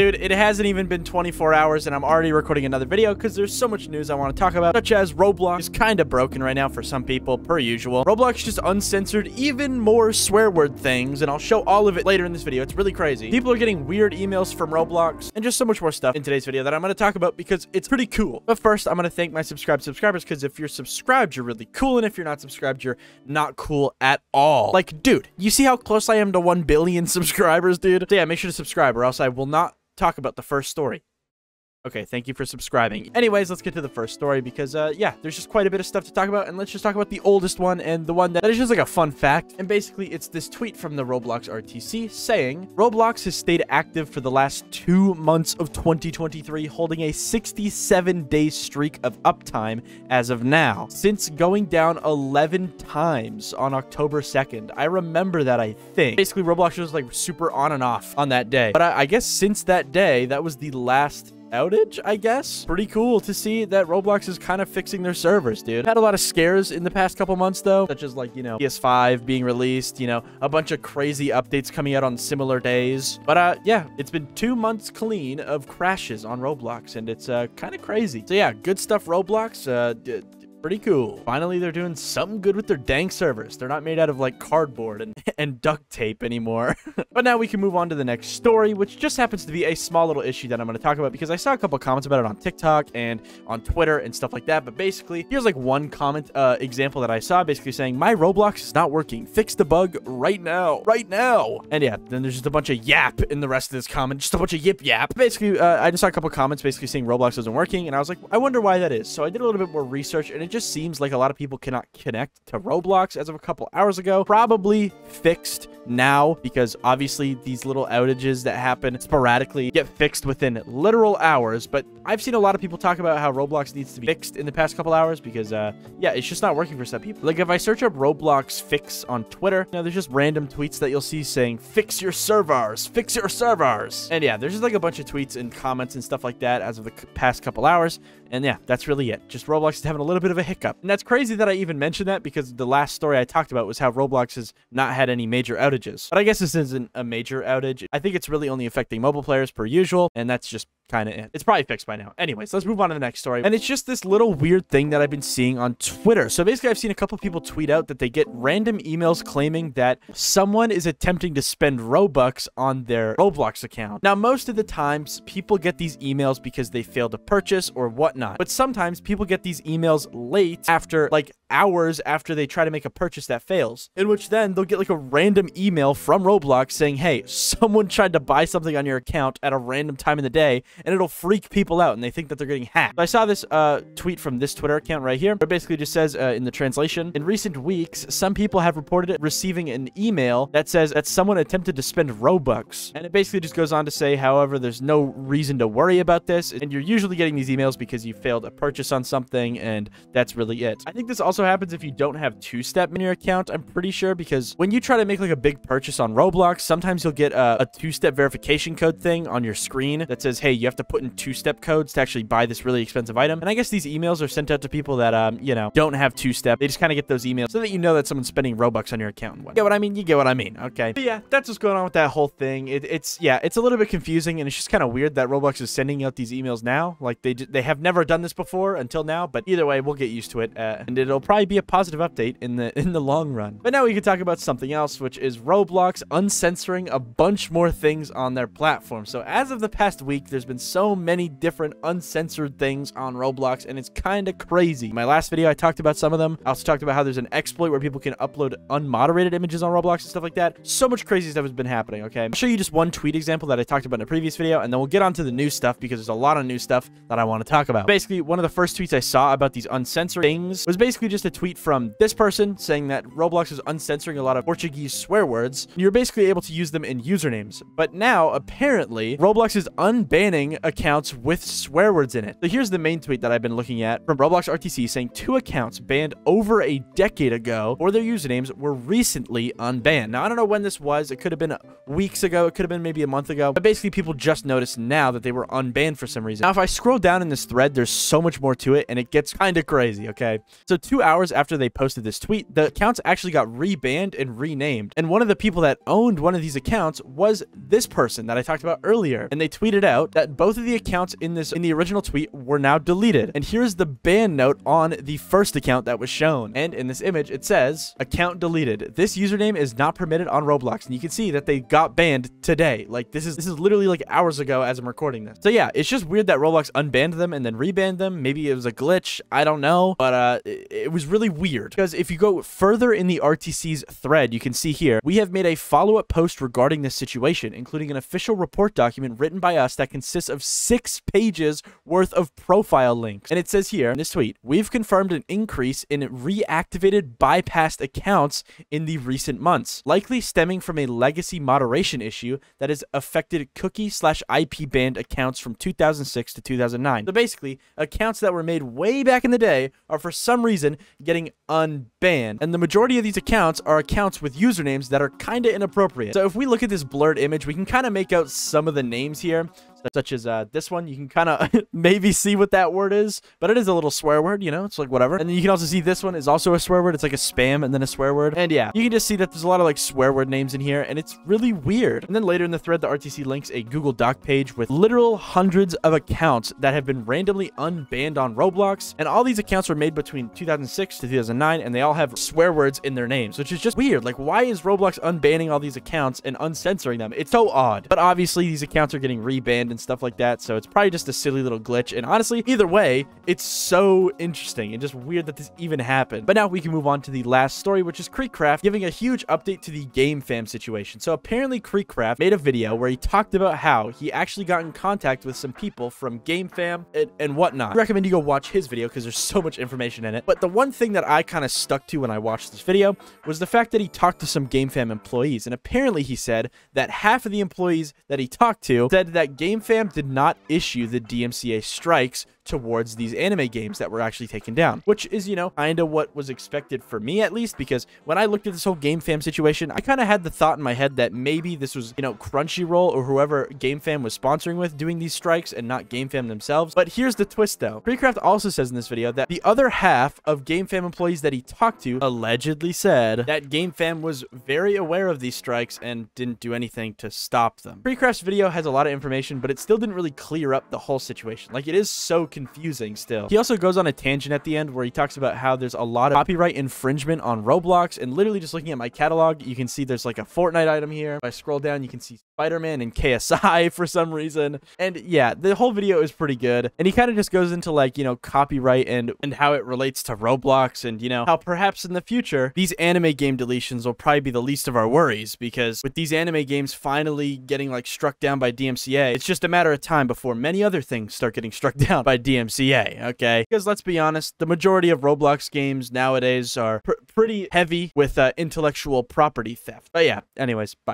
Dude, it hasn't even been 24 hours and I'm already recording another video because there's so much news I want to talk about, such as Roblox is kind of broken right now for some people, per usual. Roblox just uncensored even more swear word things, and I'll show all of it later in this video. It's really crazy. People are getting weird emails from Roblox and just so much more stuff in today's video that I'm going to talk about because it's pretty cool. But first, I'm going to thank my subscribers because if you're subscribed, you're really cool, and if you're not subscribed, you're not cool at all. Like, dude, you see how close I am to 1 billion subscribers, dude? So yeah, make sure to subscribe or else I will not talk about the first story. Okay, thank you for subscribing. Anyways, let's get to the first story because, yeah, there's just quite a bit of stuff to talk about, and let's just talk about the oldest one and the one that is just like a fun fact. And basically, it's this tweet from the Roblox RTC saying, Roblox has stayed active for the last 2 months of 2023, holding a 67-day streak of uptime as of now, since going down 11 times on October 2nd. I remember that, I think. Basically, Roblox was like super on and off on that day. But I guess since that day, that was the last outage, I guess. Pretty cool to see that Roblox is kind of fixing their servers, dude. Had a lot of scares in the past couple months, though, such as, like, you know, PS5 being released, you know, a bunch of crazy updates coming out on similar days. But, yeah, it's been 2 months clean of crashes on Roblox, and it's, kind of crazy. So, yeah, good stuff, Roblox. Pretty cool. Finally, they're doing something good with their dang servers. They're not made out of, like, cardboard and duct tape anymore. But now we can move on to the next story, which just happens to be a small little issue that I'm going to talk about because I saw a couple comments about it on TikTok and on Twitter and stuff like that. But basically, here's, like, one comment example that I saw basically saying, my Roblox is not working. Fix the bug right now. Right now. And, yeah, then there's just a bunch of yap in the rest of this comment. Just a bunch of yip yap. Basically, I just saw a couple comments basically saying Roblox isn't working. And I was like, I wonder why that is. So I did a little bit more research, and it just seems like a lot of people cannot connect to Roblox as of a couple hours ago. Probably fixed now because obviously these little outages that happen sporadically get fixed within literal hours. But I've seen a lot of people talk about how Roblox needs to be fixed in the past couple hours because yeah, it's just not working for some people. Like if I search up Roblox fix on Twitter, you know, there's just random tweets that you'll see saying fix your servers, fix your servers. And yeah, there's just like a bunch of tweets and comments and stuff like that as of the past couple hours. And yeah, that's really it. Just Roblox is having a little bit of a hiccup. And that's crazy that I even mentioned that because the last story I talked about was how Roblox has not had any major outages. But I guess this isn't a major outage. I think it's really only affecting mobile players per usual. And that's just kind of it. It's probably fixed by now. Anyways, let's move on to the next story. And it's just this little weird thing that I've been seeing on Twitter. So basically, I've seen a couple people tweet out that they get random emails claiming that someone is attempting to spend Robux on their Roblox account. Now, most of the times, people get these emails because they failed to purchase or whatnot. But sometimes people get these emails late after, like, hours after they try to make a purchase that fails, in which then they'll get like a random email from Roblox saying, hey, someone tried to buy something on your account at a random time in the day, and it'll freak people out and they think that they're getting hacked. So I saw this tweet from this Twitter account right here. It basically just says in the translation, in recent weeks, some people have reported receiving an email that says that someone attempted to spend Robux. And it basically just goes on to say, however, there's no reason to worry about this, and you're usually getting these emails because you failed a purchase on something, and that's really it. I think this also happens if you don't have two-step in your account, I'm pretty sure, because when you try to make like a big purchase on Roblox, sometimes you'll get a two-step verification code thing on your screen that says, hey, you have to put in two-step codes to actually buy this really expensive item. And I guess these emails are sent out to people that, you know, don't have two-step. They just kind of get those emails so that you know that someone's spending Robux on your account. You get what I mean? You get what I mean. Okay. But yeah, that's what's going on with that whole thing. It's a little bit confusing, and it's just kind of weird that Roblox is sending out these emails now. Like they have never done this before until now, but either way, we'll get used to it, and it'll probably be a positive update in the long run. But now we can talk about something else, which is Roblox uncensoring a bunch more things on their platform. So as of the past week, there's been so many different uncensored things on Roblox, and it's kind of crazy. In my last video, I talked about some of them. I also talked about how there's an exploit where people can upload unmoderated images on Roblox and stuff like that. So much crazy stuff has been happening, okay? I'll show you just one tweet example that I talked about in a previous video, and then we'll get on to the new stuff because there's a lot of new stuff that I want to talk about. Basically, one of the first tweets I saw about these uncensored things was basically just a tweet from this person saying that Roblox is uncensoring a lot of Portuguese swear words. You're basically able to use them in usernames. But now, apparently, Roblox is unbanning banning accounts with swear words in it. So here's the main tweet that I've been looking at from Roblox RTC saying 2 accounts banned over a decade ago or their usernames were recently unbanned. Now, I don't know when this was. It could have been weeks ago. It could have been maybe a month ago. But basically, people just noticed now that they were unbanned for some reason. Now, if I scroll down in this thread, there's so much more to it, and it gets kind of crazy, okay? So 2 hours after they posted this tweet, the accounts actually got rebanned and renamed. And one of the people that owned one of these accounts was this person that I talked about earlier. And they tweeted out that both of the accounts in the original tweet were now deleted. And here's the ban note on the first account that was shown. And in this image, it says, account deleted. This username is not permitted on Roblox. And you can see that they got banned today. Like, this is literally like hours ago as I'm recording this. So yeah, it's just weird that Roblox unbanned them and then rebanned them. Maybe it was a glitch. I don't know. But it was really weird. Because if you go further in the RTC's thread, you can see here, we have made a follow-up post regarding this situation, including an official report document written by us that consists of 6 pages worth of profile links. And it says here in this tweet, we've confirmed an increase in reactivated bypassed accounts in the recent months, likely stemming from a legacy moderation issue that has affected cookie/IP banned accounts from 2006 to 2009. So basically, accounts that were made way back in the day are for some reason getting unbanned. And the majority of these accounts are accounts with usernames that are kind of inappropriate. So if we look at this blurred image, we can kind of make out some of the names here, such as this one. You can kind of maybe see what that word is, but it is a little swear word, you know, it's like whatever. And then you can also see this one is also a swear word. It's like a spam and then a swear word. And yeah, you can just see that there's a lot of like swear word names in here, and it's really weird. And then later in the thread, the RTC links a Google Doc page with literal hundreds of accounts that have been randomly unbanned on Roblox. And all these accounts were made between 2006 to 2009, and they all have swear words in their names, which is just weird. Like, why is Roblox unbanning all these accounts and uncensoring them? It's so odd. But obviously, these accounts are getting rebanned and stuff like that, so it's probably just a silly little glitch. And honestly, either way, it's so interesting and just weird that this even happened. But now we can move on to the last story, which is Kreekcraft giving a huge update to the Gamefam situation. So apparently Kreekcraft made a video where he talked about how he actually got in contact with some people from Gamefam and whatnot. I recommend you go watch his video because there's so much information in it. But the one thing that I kind of stuck to when I watched this video was the fact that he talked to some Gamefam employees, and apparently he said that half of the employees that he talked to said that Gamefam did not issue the DMCA strikes towards these anime games that were actually taken down, which is, you know, kind of what was expected for me, at least, because when I looked at this whole Gamefam situation, I kind of had the thought in my head that maybe this was, you know, Crunchyroll or whoever Gamefam was sponsoring with doing these strikes and not Gamefam themselves. But here's the twist, though. Kreekcraft also says in this video that the other half of Gamefam employees that he talked to allegedly said that Gamefam was very aware of these strikes and didn't do anything to stop them. Kreekcraft's video has a lot of information, but it still didn't really clear up the whole situation. Like, it is so confusing still. He also goes on a tangent at the end where he talks about how there's a lot of copyright infringement on Roblox, and literally just looking at my catalog, you can see there's like a Fortnite item here. If I scroll down, you can see Spider-Man and KSI for some reason. And yeah, the whole video is pretty good. And he kind of just goes into like, you know, copyright and how it relates to Roblox, and, you know, how perhaps in the future, these anime game deletions will probably be the least of our worries, because with these anime games finally getting like struck down by DMCA, it's just a matter of time before many other things start getting struck down by DMCA, okay? Because let's be honest, the majority of Roblox games nowadays are pretty heavy with intellectual property theft. But yeah, anyways, bye.